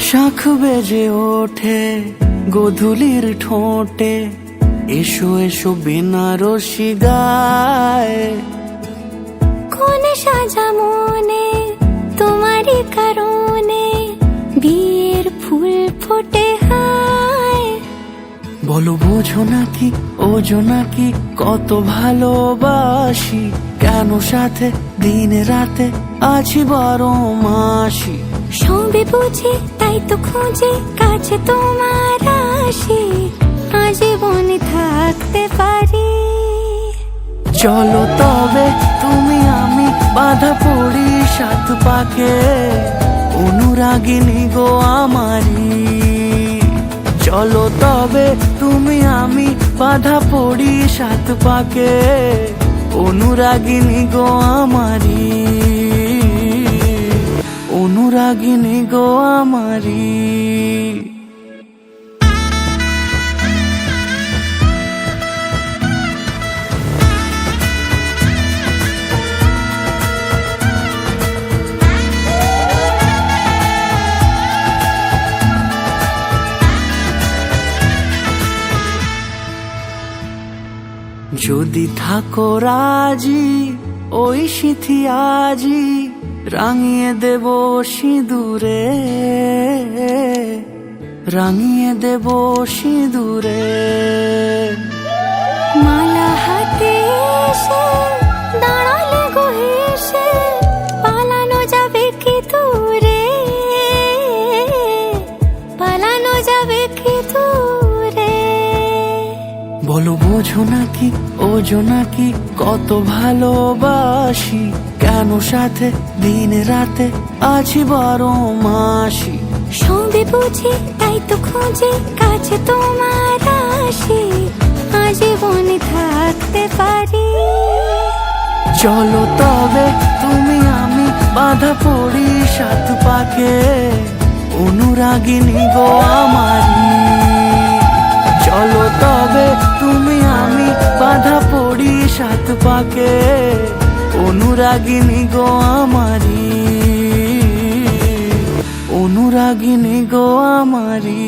শাখ বেজে ওঠে গোধূলির ঠোঁটে, এসো এসো বেনারসি গায়। কোন সাজা মনে তোমারই কারণে, বিয়ের ফুল ফোটে হায়। বলো বোঝো নাকি ওজো নাকি কত ভালোবাসি, কেন সাথে দিন রাতে আছি 12 মাসি। সবে বুঝি তাই তো খুঁজে কাছে তোমার আসি, আজীবনে থাকতে পারি। চলো তবে তুমি আমি বাঁধা পড়ি 7 পাকে, অনুরাগিনী গো আমারি। চলো তবে তুমি আমি বাঁধা পড়ি 7 পাকে, অনুরাগিনী গো আমারি, অনুরাগিনী গো আমারি। যদি থাকো রাজি ওই সিঁথি আজি, রাঙিয়ে দেব সিঁদুরে, রাঙিয়ে দেব সিঁদুরে। মালা হাতে এসে দাঁড়ালে গো হেসে, পালানো যাবে কি দূরে, পালানো যাবে কি দূরে। বলো বোঝো নাকি ওজো নাকি কত ভালোবাসি, কেন সাথে দিন রাতে আছি 12 মাসি। সবে বুঝি তাই তো খুঁজে কাছে তোমার আসি, আজীবনে থাকতে পারি। চলো তবে তুমি আমি বাঁধা পড়ি 7 পাকে, অনুরাগিনী গো আমারি। চলো তবে তুমি আমি বাঁধা পড়ি 7 পাকে, অনুরাগিনী গো আমারি, অনুরাগিনী গো আমারি।